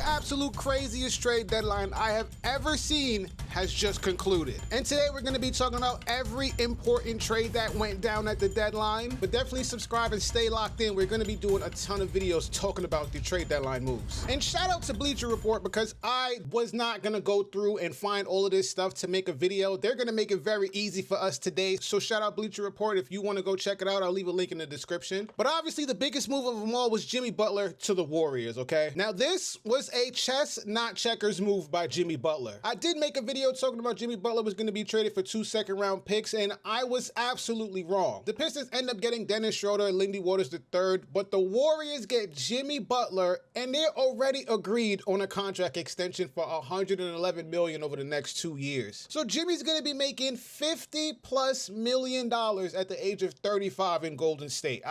absolute craziest trade deadline I have ever seen has just concluded. And today we're going to be talking about every important trade that went down at the deadline. But definitely subscribe and stay locked in. We're going to be doing a ton of videos talking about the trade deadline moves. And shout out to Bleacher Report, because I was not going to go through and find all of this stuff to make a video. They're going to make it very easy for us today. So shout out Bleacher Report. If you want to go check it out, I'll leave a link in the description. But obviously the biggest move of them all was Jimmy Butler to the Warriors, okay? Now this was a chess, not checkers move by Jimmy Butler. I did make a video talking about Jimmy Butler was going to be traded for 2 second-round picks, and I was absolutely wrong. The Pistons end up getting Dennis Schroeder and Lindy Waters III, but the Warriors get Jimmy Butler, and they're already agreed on a contract extension for $111 million over the next 2 years. So Jimmy's going to be making $50+ million at the age of 35 in Golden State.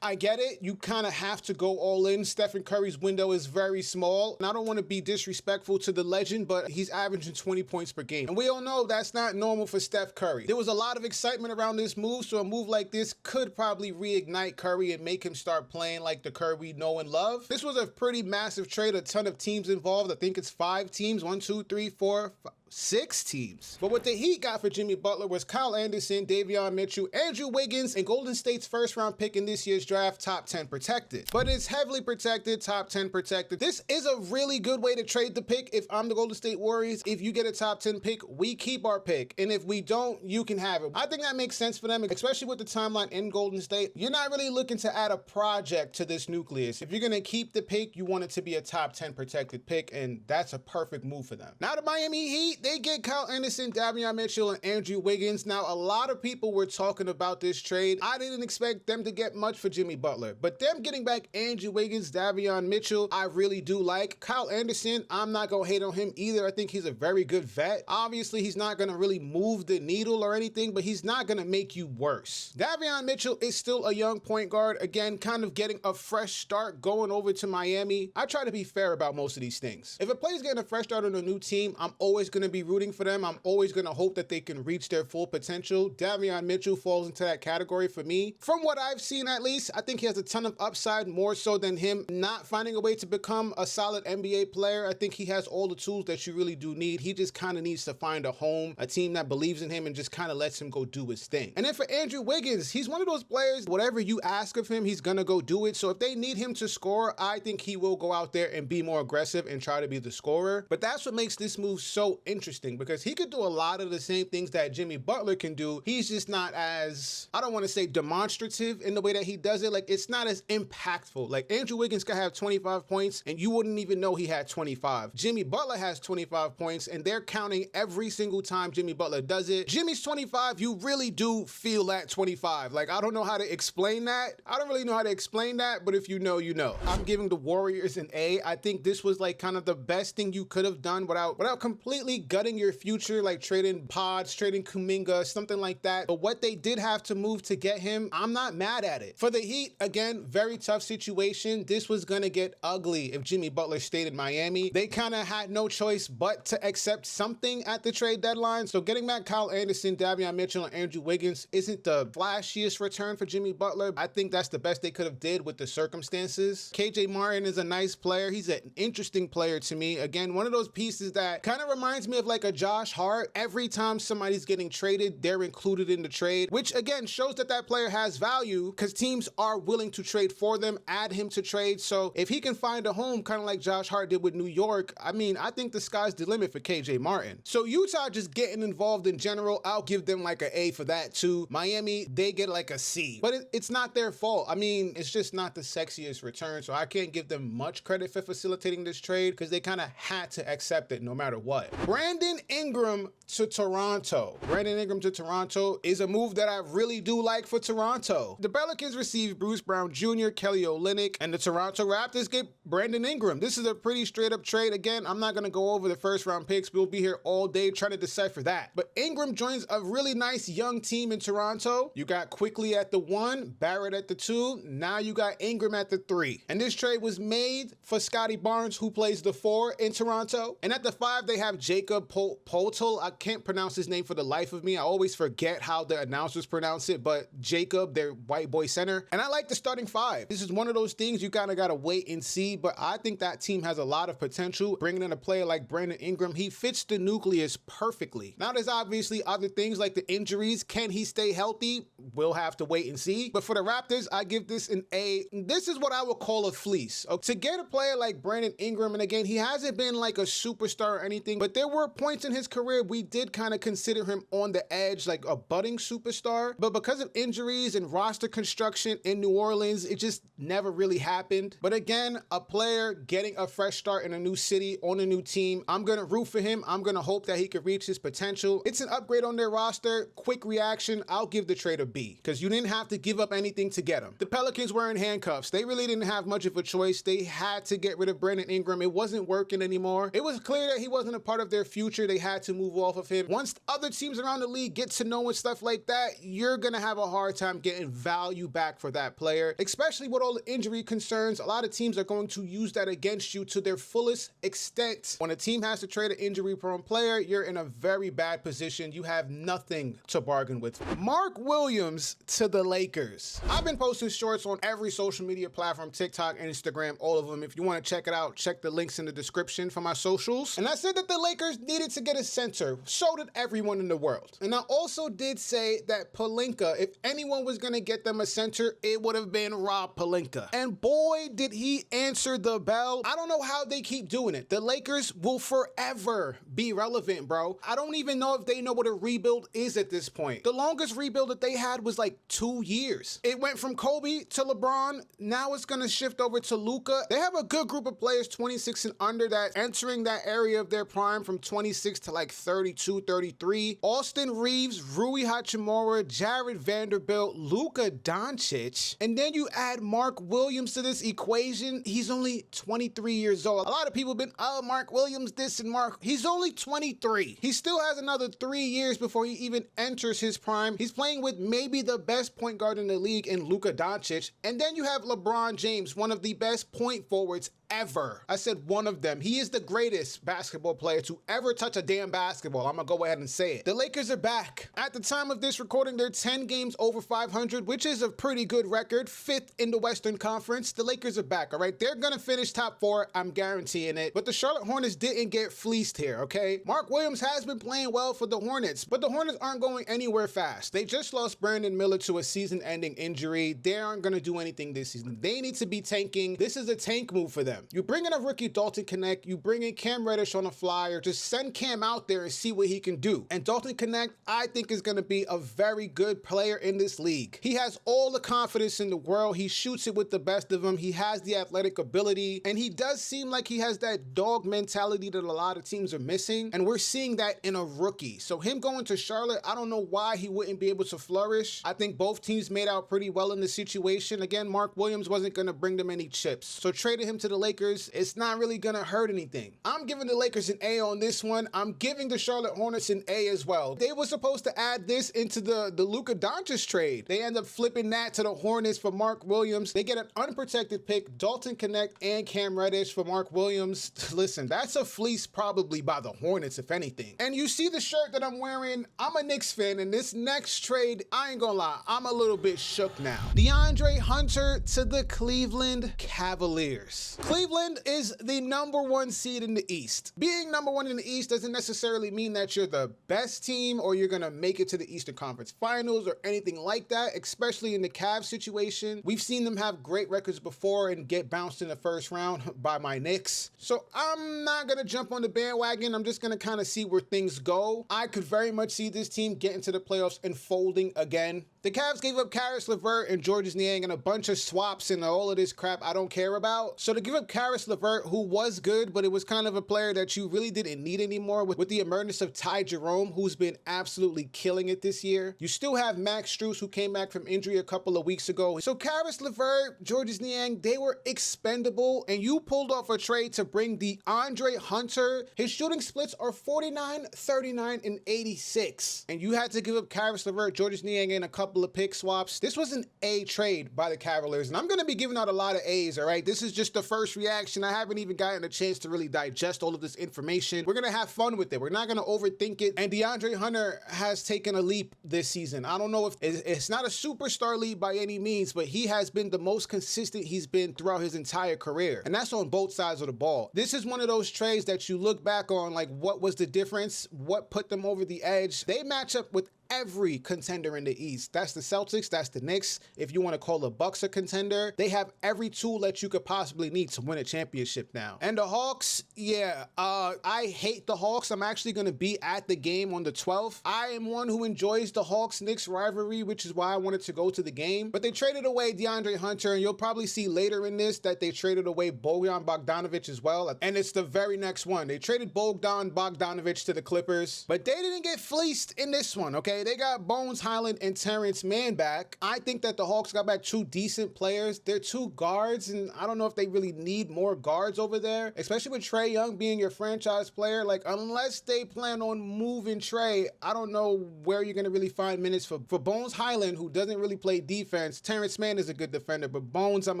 I get it. You kind of have to go all in. Stephen Curry's window is very small, and I don't want to be disrespectful to the legend, but he's averaging 20 points per game. And we all know that's not normal for Steph Curry. There was a lot of excitement around this move, so a move like this could probably reignite Curry and make him start playing like the Curry we know and love. This was a pretty massive trade, a ton of teams involved. I think it's 5 teams, 1, 2, 3, 4, 5. 6 teams. But what the Heat got for Jimmy Butler was Kyle Anderson, Davion Mitchell, Andrew Wiggins, and Golden State's first-round pick in this year's draft, top 10 protected. But it's heavily protected, top 10 protected. This is a really good way to trade the pick. If I'm the Golden State Warriors, if you get a top 10 pick, we keep our pick. And if we don't, you can have it. I think that makes sense for them, especially with the timeline in Golden State. You're not really looking to add a project to this nucleus. If you're going to keep the pick, you want it to be a top 10 protected pick, and that's a perfect move for them. Now the Miami Heat, they get Kyle Anderson, Davion Mitchell, and Andrew Wiggins. Now, a lot of people were talking about this trade. I didn't expect them to get much for Jimmy Butler, but them getting back Andrew Wiggins, Davion Mitchell, I really do like. Kyle Anderson, I'm not gonna hate on him either. I think he's a very good vet. Obviously, he's not gonna really move the needle or anything, but he's not gonna make you worse. Davion Mitchell is still a young point guard. Again, kind of getting a fresh start going over to Miami. I try to be fair about most of these things. If a player's getting a fresh start on a new team, I'm always gonna be rooting for them. I'm always going to hope that they can reach their full potential. Davion Mitchell falls into that category for me. From what I've seen, at least, I think he has a ton of upside, more so than him not finding a way to become a solid NBA player. I think he has all the tools that you really do need. He just kind of needs to find a home, a team that believes in him and just kind of lets him go do his thing. And then for Andrew Wiggins, he's one of those players, whatever you ask of him, he's going to go do it. So if they need him to score, I think he will go out there and be more aggressive and try to be the scorer. But that's what makes this move so interesting, because he could do a lot of the same things that Jimmy Butler can do. He's just not as, I don't want to say demonstrative in the way that he does it. Like, it's not as impactful. Like, Andrew Wiggins could have 25 points and you wouldn't even know he had 25. Jimmy Butler has 25 points and they're counting every single time Jimmy Butler does it. Jimmy's 25, you really do feel that 25. Like, I don't know how to explain that. I don't really know how to explain that, but if you know, you know. I'm giving the Warriors an A. I think this was like kind of the best thing you could have done without completely gutting your future, like trading Pods, trading Kuminga, something like that. But what they did have to move to get him, I'm not mad at it. For the Heat, again, very tough situation. This was gonna get ugly if Jimmy Butler stayed in Miami. They kind of had no choice but to accept something at the trade deadline. So getting back Kyle Anderson, Davion Mitchell, and Andrew Wiggins isn't the flashiest return for Jimmy Butler. I think that's the best they could have did with the circumstances. KJ Martin is a nice player. He's an interesting player to me. Again, one of those pieces that kind of reminds me of like a Josh Hart. Every time somebody's getting traded, they're included in the trade, which again shows that that player has value because teams are willing to trade for them, add him to trade. So if he can find a home, kind of like Josh Hart did with New York, I mean, I think the sky's the limit for KJ Martin. So Utah just getting involved in general, I'll give them like an A for that too. Miami, they get like a C, but it's not their fault. I mean, it's just not the sexiest return, so I can't give them much credit for facilitating this trade because they kind of had to accept it no matter what. Brandon Ingram to Toronto. Brandon Ingram to Toronto is a move that I really do like for Toronto. The Pelicans received Bruce Brown Jr., Kelly Olynyk, and the Toronto Raptors get Brandon Ingram. This is a pretty straight up trade. Again, I'm not going to go over the first round picks. We'll be here all day trying to decipher that. But Ingram joins a really nice young team in Toronto. You got Quickly at the 1, Barrett at the 2. Now you got Ingram at the 3. And this trade was made for Scotty Barnes, who plays the 4 in Toronto. And at the 5, they have Jacob Jacob Poeltl. I can't pronounce his name for the life of me. I always forget how the announcers pronounce it, but Jacob, their white boy center. And I like the starting five. This is one of those things you kind of got to wait and see, but I think that team has a lot of potential. Bringing in a player like Brandon Ingram, he fits the nucleus perfectly. Now, there's obviously other things like the injuries. Can he stay healthy? We'll have to wait and see. But for the Raptors, I give this an A. This is what I would call a fleece. To get a player like Brandon Ingram, and again, he hasn't been like a superstar or anything, but there were points in his career we did kind of consider him on the edge, like a budding superstar. But because of injuries and roster construction in New Orleans, it just never really happened. But again, a player getting a fresh start in a new city on a new team, I'm going to root for him. I'm going to hope that he could reach his potential. It's an upgrade on their roster. Quick reaction, I'll give the trade a B because you didn't have to give up anything to get him. The Pelicans were in handcuffs. They really didn't have much of a choice. They had to get rid of Brandon Ingram. It wasn't working anymore. It was clear that he wasn't a part of their future. They had to move off of him. Once other teams around the league get to know and stuff like that, you're going to have a hard time getting value back for that player, especially with all the injury concerns. A lot of teams are going to use that against you to their fullest extent. When a team has to trade an injury-prone player, you're in a very bad position. You have nothing to bargain with. Mark Williams to the Lakers. I've been posting shorts on every social media platform, TikTok, Instagram, all of them. If you want to check it out, check the links in the description for my socials. And I said that the Lakers needed to get a center. So did everyone in the world. And I also did say that Pelinka, if anyone was going to get them a center, it would have been Rob Pelinka. And boy, did he answer the bell. I don't know how they keep doing it. The Lakers will forever be relevant, bro. I don't even know if they know what a rebuild is at this point. The longest rebuild that they had was like 2 years. It went from Kobe to LeBron. Now it's going to shift over to Luka. They have a good group of players, 26 and under, that entering that area of their prime from 26 to like 32, 33. Austin Reeves, Rui Hachimura, Jared Vanderbilt, Luka Doncic. And then you add Mark Williams to this equation. He's only 23 years old. A lot of people have been, oh, Mark Williams this and Mark. He's only 23. He still has another 3 years before he even enters his prime. He's playing with maybe the best point guard in the league in Luka Doncic. And then you have LeBron James, one of the best point forwards ever. I said one of them. He is the greatest basketball player to ever touch a damn basketball. I'm gonna go ahead and say it. The Lakers are back. At the time of this recording, they're 10 games over 500, which is a pretty good record. 5th in the Western Conference. The Lakers are back, all right? They're gonna finish top 4. I'm guaranteeing it. But the Charlotte Hornets didn't get fleeced here, okay? Mark Williams has been playing well for the Hornets, but the Hornets aren't going anywhere fast. They just lost Brandon Miller to a season-ending injury. They aren't gonna do anything this season. They need to be tanking. This is a tank move for them. You bring in a rookie Dalton Connect, you bring in Cam Reddish on a flyer, just send Cam out there and see what he can do. And Dalton Connect, I think, is going to be a very good player in this league. He has all the confidence in the world. He shoots it with the best of them. He has the athletic ability, and he does seem like he has that dog mentality that a lot of teams are missing, and we're seeing that in a rookie. So him going to Charlotte, I don't know why he wouldn't be able to flourish. I think both teams made out pretty well in the situation. Again, Mark Williams wasn't going to bring them any chips. So trading him to the Lakers, it's not really gonna hurt anything. I'm giving the Lakers an A on this one. I'm giving the Charlotte Hornets an A as well. They were supposed to add this into the Luka Doncic trade. They end up flipping that to the Hornets for Mark Williams. They get an unprotected pick, Dalton Connect and Cam Reddish for Mark Williams. Listen, that's a fleece probably by the Hornets, if anything. And you see the shirt that I'm wearing, I'm a Knicks fan, and this next trade, I ain't gonna lie, I'm a little bit shook now. DeAndre Hunter to the Cleveland Cavaliers. Cleveland is the #1 seed in the East. Being #1 in the East doesn't necessarily mean that you're the best team or you're gonna make it to the Eastern Conference Finals or anything like that, especially in the Cavs situation. We've seen them have great records before and get bounced in the first round by my Knicks. So I'm not gonna jump on the bandwagon. I'm just gonna kind of see where things go. I could very much see this team getting to the playoffs and folding again. The Cavs gave up Karis LeVert and Georges Niang and a bunch of swaps and all of this crap I don't care about. So to give up Karis LeVert, who was good, but it was kind of a player that you really didn't need anymore with the emergence of Ty Jerome, who's been absolutely killing it this year. You still have Max Strus, who came back from injury a couple of weeks ago. So Karis LeVert, Georges Niang, they were expendable, and you pulled off a trade to bring DeAndre Hunter. His shooting splits are 49, 39, and 86. And you had to give up Karis LeVert, Georges Niang, and a couple couple of pick swaps. This was an A trade by the Cavaliers, and I'm going to be giving out a lot of A's, all right? This is just the first reaction. I haven't even gotten a chance to really digest all of this information. We're going to have fun with it. We're not going to overthink it. And DeAndre Hunter has taken a leap this season. I don't know if it's not a superstar leap by any means, but he has been the most consistent he's been throughout his entire career. And that's on both sides of the ball. This is one of those trades that you look back on, like, what was the difference? What put them over the edge? They match up with every contender in the East. That's the Celtics, that's the Knicks. If you want to call the Bucks a contender, they have every tool that you could possibly need to win a championship now. And the Hawks, yeah, I hate the Hawks. I'm actually going to be at the game on the 12th. I am one who enjoys the Hawks-Knicks rivalry, which is why I wanted to go to the game. But they traded away DeAndre Hunter, and you'll probably see later in this that they traded away Bojan Bogdanovic as well. And it's the very next one. They traded Bogdan Bogdanovic to the Clippers, but they didn't get fleeced in this one, okay? They got Bones Highland and Terrence Mann back. I think that the Hawks got back two decent players. They're two guards, and I don't know if they really need more guards over there, especially with Trae Young being your franchise player. Like, unless they plan on moving Trae, I don't know where you're going to really find minutes for Bones Highland, who doesn't really play defense. Terrence Mann is a good defender, but Bones, I'm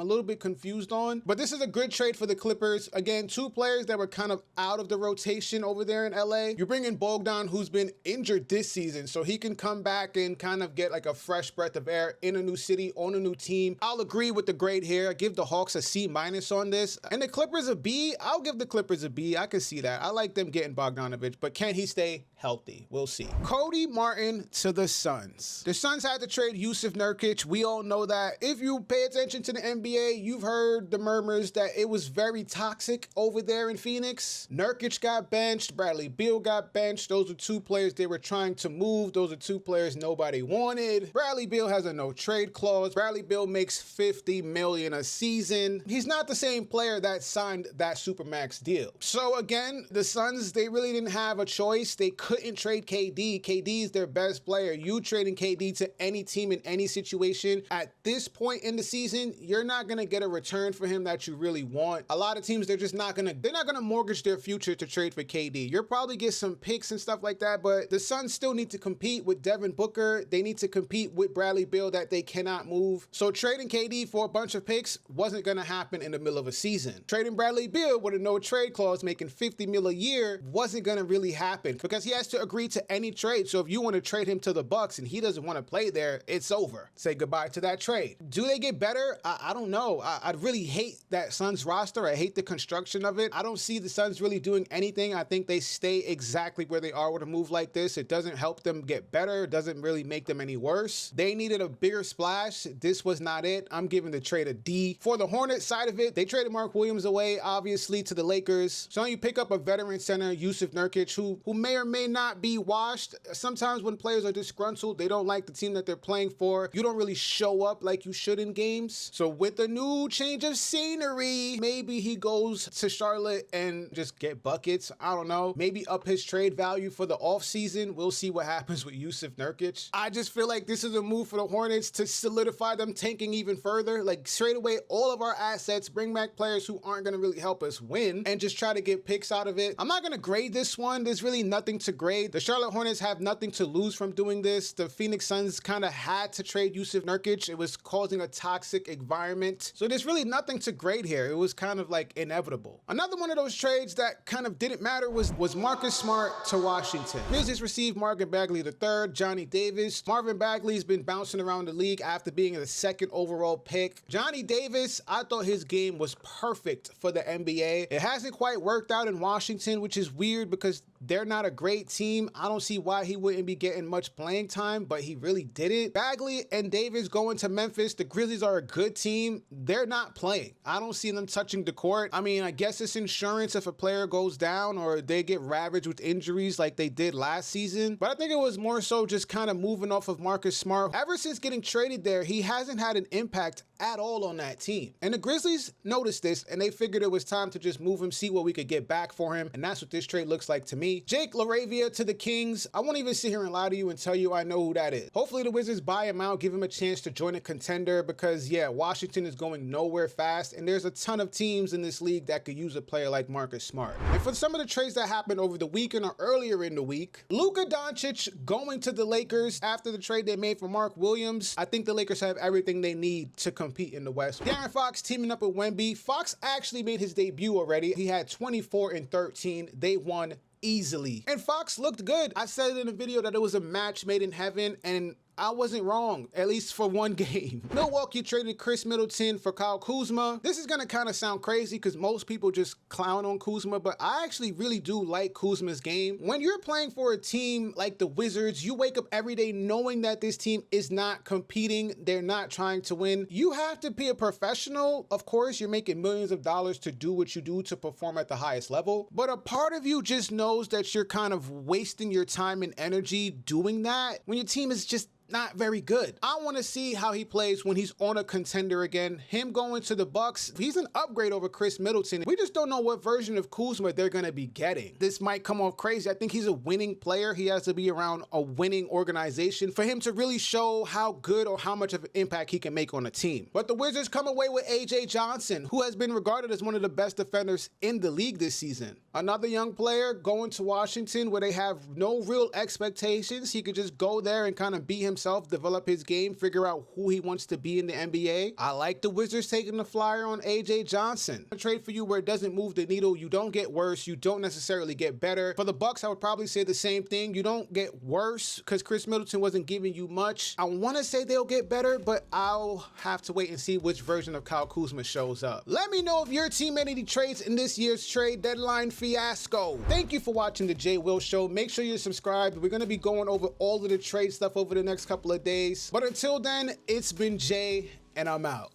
a little bit confused on. But this is a good trade for the Clippers. Again, two players that were kind of out of the rotation over there in LA. You bring in Bogdan, who's been injured this season, so he can come back and kind of get like a fresh breath of air in a new city, on a new team. I'll agree with the grade here. I give the Hawks a C- on this. And the Clippers a B. I'll give the Clippers a B. I can see that. I like them getting Bogdanovic, but can he stay healthy? We'll see. Cody Martin to the Suns. The Suns had to trade Yusuf Nurkic. We all know that. If you pay attention to the NBA, you've heard the murmurs that it was very toxic over there in Phoenix. Nurkic got benched. Bradley Beal got benched. Those are two players they were trying to move. Those are two players nobody wanted. Bradley Beal has a no trade clause. Bradley Beal makes $50 million a season. He's not the same player that signed that Supermax deal. So again, the Suns, they really didn't have a choice. They couldn't trade KD. KD is their best player. You trading KD to any team in any situation at this point in the season, you're not going to get a return for him that you really want. A lot of teams, they're not going to mortgage their future to trade for KD. You'll probably get some picks and stuff like that, but the Suns still need to compete with Devin Booker. They need to compete with Bradley Beal that they cannot move. So trading KD for a bunch of picks wasn't going to happen in the middle of a season. Trading Bradley Beal with a no trade clause making $50 million a year wasn't going to really happen because he has to agree to any trade. So if you want to trade him to the Bucks and he doesn't want to play there, it's over. Say goodbye to that trade. Do they get better? I don't know. I really hate that Suns roster. I hate the construction of it. I don't see the Suns really doing anything. I think they stay exactly where they are with a move like this. It doesn't help them get better. It doesn't really make them any worse. They needed a bigger splash. This was not it. I'm giving the trade a D. For the Hornets side of it, they traded Mark Williams away, obviously, to the Lakers. So now you pick up a veteran center, Yusuf Nurkic, who may or may not be washed. Sometimes when players are disgruntled, they don't like the team that they're playing for. You don't really show up like you should in games. So with a new change of scenery, maybe he goes to Charlotte and just get buckets. I don't know. Maybe up his trade value for the offseason. We'll see what happens with Yusuf Nurkic. I just feel like this is a move for the Hornets to solidify them tanking even further. Like, trade away all of our assets, bring back players who aren't going to really help us win, and just try to get picks out of it. I'm not going to grade this one. There's really nothing to grade. The Charlotte Hornets have nothing to lose from doing this. The Phoenix Suns kind of had to trade Yusuf Nurkic. It was causing a toxic environment. So there's really nothing to grade here. It was kind of like inevitable. Another one of those trades that kind of didn't matter was Marcus Smart to Washington. Grizzlies received Marvin Bagley III, Johnny Davis. Marvin Bagley's been bouncing around the league after being the second overall pick. Johnny Davis, I thought his game was perfect for the NBA. It hasn't quite worked out in Washington, which is weird because they're not a great team. I don't see why he wouldn't be getting much playing time, but he really didn't. Bagley and Davis going to Memphis. The Grizzlies are a good team. They're not playing. I don't see them touching the court. I mean, I guess it's insurance if a player goes down or they get ravaged with injuries like they did last season. But I think it was more so just kind of moving off of Marcus Smart. Ever since getting traded there, he hasn't had an impact at all on that team. And the Grizzlies noticed this and they figured it was time to just move him, see what we could get back for him. And that's what this trade looks like to me. Jake LaRavia to the Kings. I won't even sit here and lie to you and tell you I know who that is. Hopefully the Wizards buy him out, give him a chance to join a contender because, yeah, Washington is going nowhere fast. And there's a ton of teams in this league that could use a player like Marcus Smart. And for some of the trades that happened over the weekend or earlier in the week, Luka Doncic going going to the Lakers after the trade they made for Mark Williams. I think the Lakers have everything they need to compete in the West. De'Aaron Fox teaming up with Wemby. Fox actually made his debut already. He had 24 and 13. They won easily. And Fox looked good. I said it in a video that it was a match made in heaven, and I wasn't wrong, at least for one game. Milwaukee traded Chris Middleton for Kyle Kuzma. This is gonna kind of sound crazy because most people just clown on Kuzma, but I actually really do like Kuzma's game. When you're playing for a team like the Wizards, you wake up every day knowing that this team is not competing, they're not trying to win. You have to be a professional. Of course, you're making millions of dollars to do what you do to perform at the highest level, but a part of you just knows that you're kind of wasting your time and energy doing that when your team is just not very good. I want to see how he plays when he's on a contender again. Him going to the Bucks, he's an upgrade over Chris Middleton. We just don't know what version of Kuzma they're going to be getting. This might come off crazy. I think he's a winning player. He has to be around a winning organization for him to really show how good or how much of an impact he can make on a team. But the Wizards come away with AJ Johnson, who has been regarded as one of the best defenders in the league this season. Another young player going to Washington where they have no real expectations. He could just go there and kind of be himself, develop his game, figure out who he wants to be in the NBA. I like the Wizards taking the flyer on AJ Johnson. A trade for you where it doesn't move the needle. You don't get worse. You don't necessarily get better. For the Bucks, I would probably say the same thing. You don't get worse because Chris Middleton wasn't giving you much. I want to say they'll get better, but I'll have to wait and see which version of Kyle Kuzma shows up. Let me know if your team made any trades in this year's trade deadline fiasco. Thank you for watching the Jay Will Show. Make sure you're subscribed. We're going to be going over all of the trade stuff over the next couple of days. But until then, it's been Jay, and I'm out.